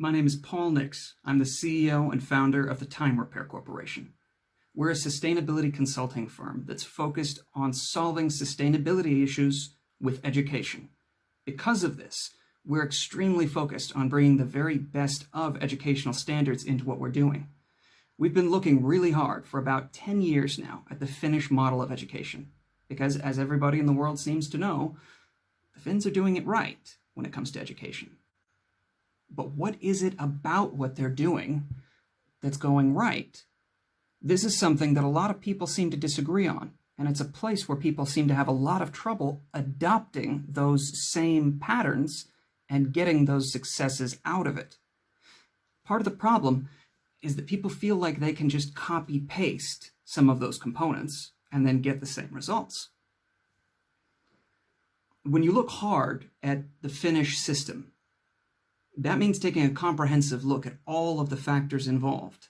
My name is Paul Nix. I'm the CEO and founder of the Time Repair Corporation. We're a sustainability consulting firm that's focused on solving sustainability issues with education. Because of this, we're extremely focused on bringing the very best of educational standards into what we're doing. We've been looking really hard for about 10 years now at the Finnish model of education, because as everybody in the world seems to know, the Finns are doing it right when it comes to education. But what is it about what they're doing that's going right? This is something that a lot of people seem to disagree on, and it's a place where people seem to have a lot of trouble adopting those same patterns and getting those successes out of it. Part of the problem is that people feel like they can just copy-paste some of those components and then get the same results. When you look hard at the Finnish system, that means taking a comprehensive look at all of the factors involved.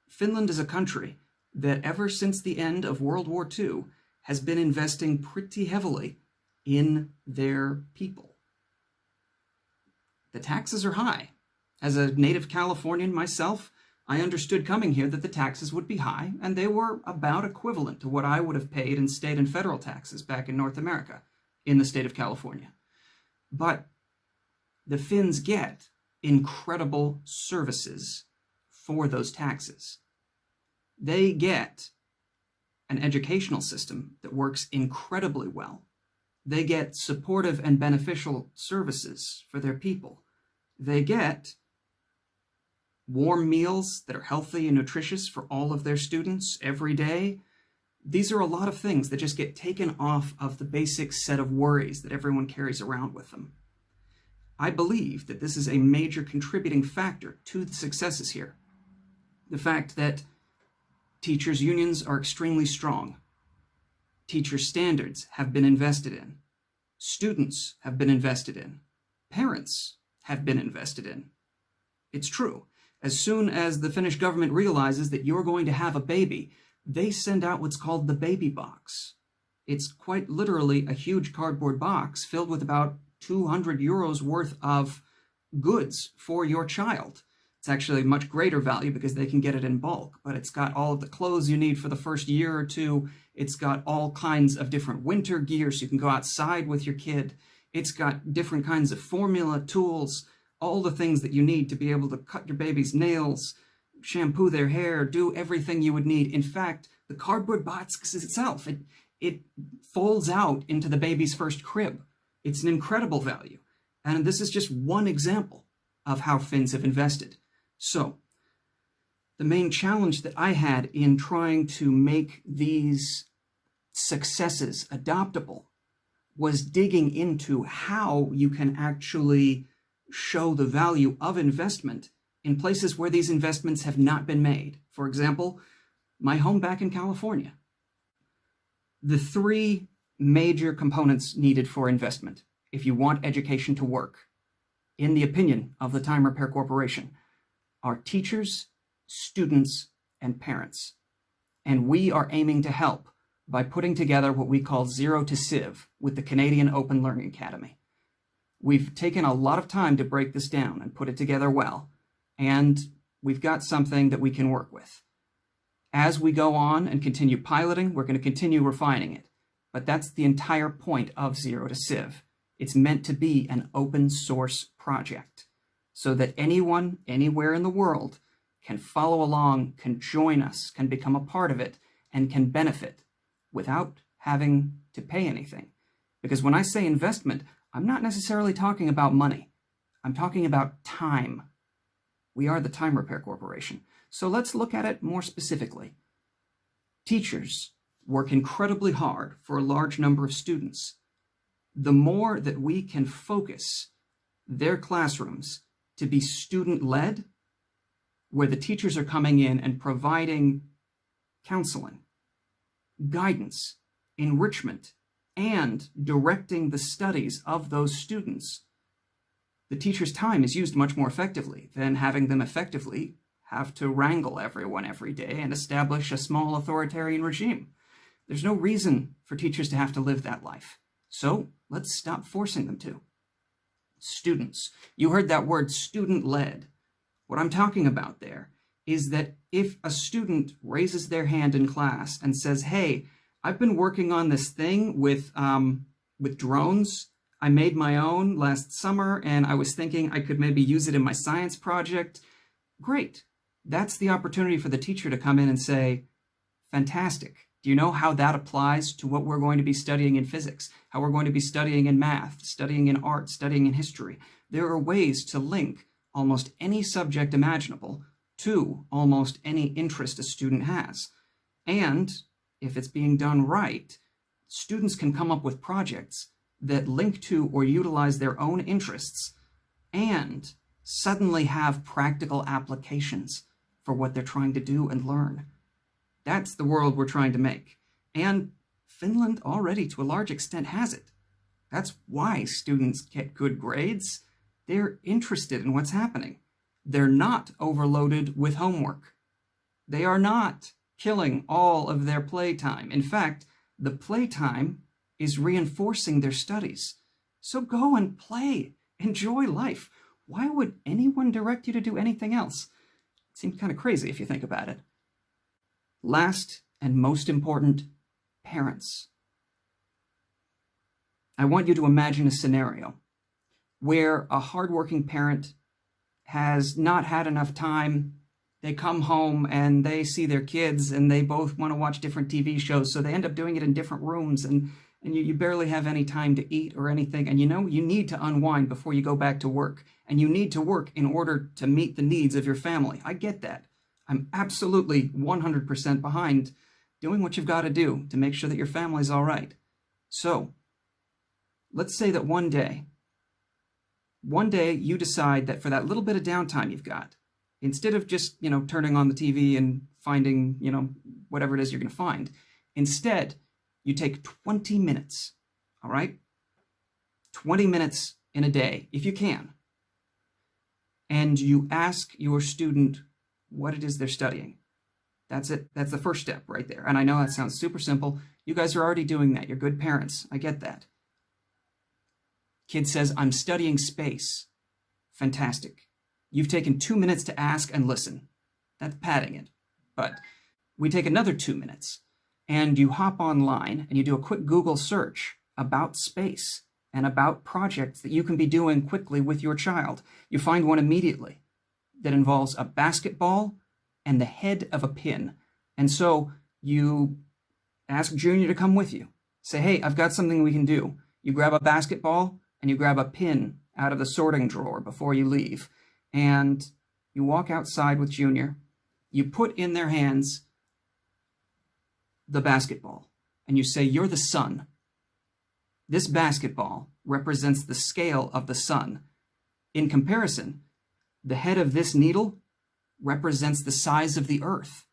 Finland is a country that ever since the end of World War II has been investing pretty heavily in their people. The taxes are high. As a native Californian myself, I understood coming here that the taxes would be high, and they were about equivalent to what I would have paid in state and federal taxes back in North America, in the state of California. But the Finns get incredible services for those taxes. They get an educational system that works incredibly well. They get supportive and beneficial services for their people. They get warm meals that are healthy and nutritious for all of their students every day. These are a lot of things that just get taken off of the basic set of worries that everyone carries around with them. I believe that this is a major contributing factor to the successes here. The fact that teachers' unions are extremely strong. Teacher standards have been invested in. Students have been invested in. Parents have been invested in. It's true. As soon as the Finnish government realizes that you're going to have a baby, they send out what's called the baby box. It's quite literally a huge cardboard box filled with about 200 euros worth of goods for your child. It's actually a much greater value because they can get it in bulk, but it's got all of the clothes you need for the first year or two. It's got all kinds of different winter gear so you can go outside with your kid. It's got different kinds of formula, tools, all the things that you need to be able to cut your baby's nails, shampoo their hair, do everything you would need. In fact, the cardboard box itself, it folds out into the baby's first crib. It's an incredible value. And this is just one example of how Finns have invested. So, the main challenge that I had in trying to make these successes adoptable was digging into how you can actually show the value of investment in places where these investments have not been made. For example, my home back in California. The three major components needed for investment if you want education to work, in the opinion of the Time Repair Corporation, are teachers, students, and parents. And we are aiming to help by putting together what we call Zero to Civ with the Canadian Open Learning Academy. We've taken a lot of time to break this down and put it together well, and we've got something that we can work with. As we go on and continue piloting, we're going to continue refining it. But that's the entire point of Zero to Civ. It's meant to be an open source project so that anyone, anywhere in the world can follow along, can join us, can become a part of it, and can benefit without having to pay anything. Because when I say investment, I'm not necessarily talking about money. I'm talking about time. We are the Time Repair Corporation. So let's look at it more specifically. Teachers work incredibly hard for a large number of students. The more that we can focus their classrooms to be student-led, where the teachers are coming in and providing counseling, guidance, enrichment, and directing the studies of those students, the teacher's time is used much more effectively than having them effectively have to wrangle everyone every day and establish a small authoritarian regime. There's no reason for teachers to have to live that life. So let's stop forcing them to. Students. You heard that word, student-led. What I'm talking about there is that if a student raises their hand in class and says, hey, I've been working on this thing with drones. I made my own last summer, and I was thinking I could maybe use it in my science project. Great. That's the opportunity for the teacher to come in and say, fantastic. Do you know how that applies to what we're going to be studying in physics, how we're going to be studying in math, studying in art, studying in history? There are ways to link almost any subject imaginable to almost any interest a student has. And if it's being done right, students can come up with projects that link to or utilize their own interests and suddenly have practical applications for what they're trying to do and learn. That's the world we're trying to make. And Finland already, to a large extent, has it. That's why students get good grades. They're interested in what's happening. They're not overloaded with homework. They are not killing all of their playtime. In fact, the playtime is reinforcing their studies. So go and play. Enjoy life. Why would anyone direct you to do anything else? It seems kind of crazy if you think about it. Last and most important, parents. I want you to imagine a scenario where a hardworking parent has not had enough time. They come home and they see their kids and they both want to watch different TV shows, so they end up doing it in different rooms, and you barely have any time to eat or anything. And you need to unwind before you go back to work, and you need to work in order to meet the needs of your family. I get that. I'm absolutely 100% behind doing what you've got to do to make sure that your family's all right. So let's say that one day you decide that for that little bit of downtime you've got, instead of just, turning on the TV and finding, whatever it is you're going to find, instead you take 20 minutes, all right? 20 minutes in a day, if you can. And you ask your student what it is they're studying. That's it. That's the first step right there. And I know that sounds super simple. You guys are already doing that. You're good parents. I get that. Kid says, I'm studying space. Fantastic. You've taken 2 minutes to ask and listen. That's padding it. But we take another 2 minutes and you hop online and you do a quick Google search about space and about projects that you can be doing quickly with your child. You find one immediately that involves a basketball and the head of a pin. And so you ask Junior to come with you. Say, hey, I've got something we can do. You grab a basketball and you grab a pin out of the sorting drawer before you leave. And you walk outside with Junior. You put in their hands the basketball and you say, you're the sun. This basketball represents the scale of the sun. In comparison, the head of this needle represents the size of the earth.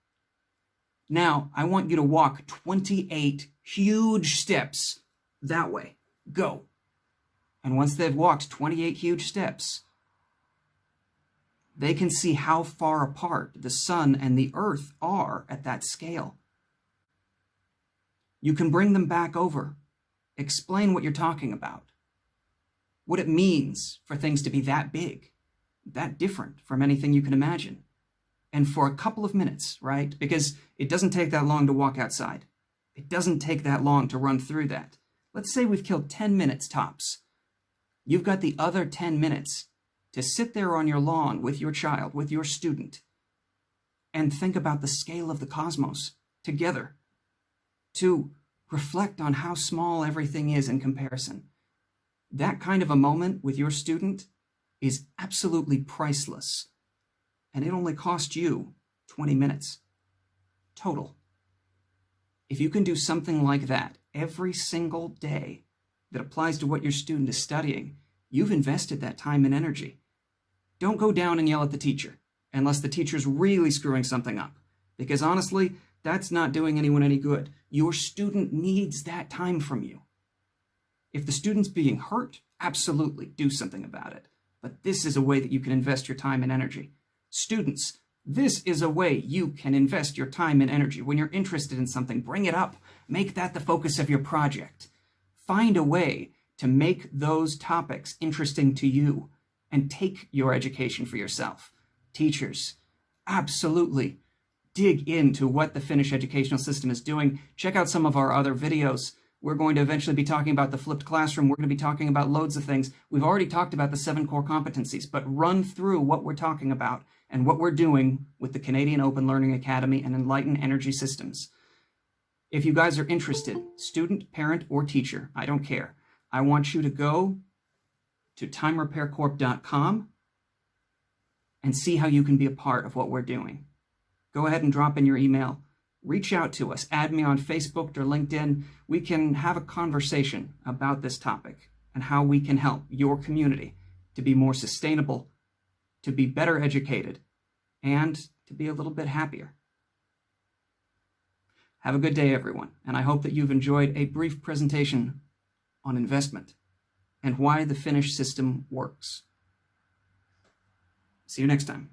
Now, I want you to walk 28 huge steps that way. Go. And once they've walked 28 huge steps, they can see how far apart the sun and the earth are at that scale. You can bring them back over. Explain what you're talking about. What it means for things to be that big, that different from anything you can imagine. And for a couple of minutes, right? Because it doesn't take that long to walk outside. It doesn't take that long to run through that. Let's say we've killed 10 minutes tops. You've got the other 10 minutes to sit there on your lawn with your child, with your student, and think about the scale of the cosmos together, to reflect on how small everything is in comparison. That kind of a moment with your student is absolutely priceless. And it only cost you 20 minutes total. If you can do something like that every single day that applies to what your student is studying, you've invested that time and energy. Don't go down and yell at the teacher unless the teacher's really screwing something up, because honestly, that's not doing anyone any good. Your student needs that time from you. If the student's being hurt, absolutely do something about it. But this is a way that you can invest your time and energy. Students, this is a way you can invest your time and energy. When you're interested in something, bring it up. Make that the focus of your project. Find a way to make those topics interesting to you and take your education for yourself. teachers, absolutely dig into what the Finnish educational system is doing. Check out some of our other videos. We're going to eventually be talking about the flipped classroom. We're going to be talking about loads of things. We've already talked about the 7 core competencies, but run through what we're talking about and what we're doing with the Canadian Open Learning Academy and Enliten Energy Systems. If you guys are interested, student, parent, or teacher, I don't care. I want you to go to timerepaircorp.com and see how you can be a part of what we're doing. Go ahead and drop in your email. Reach out to us. Add me on Facebook or LinkedIn. We can have a conversation about this topic and how we can help your community to be more sustainable, to be better educated, and to be a little bit happier. Have a good day, everyone, and I hope that you've enjoyed a brief presentation on investment and why the Finnish system works. See you next time.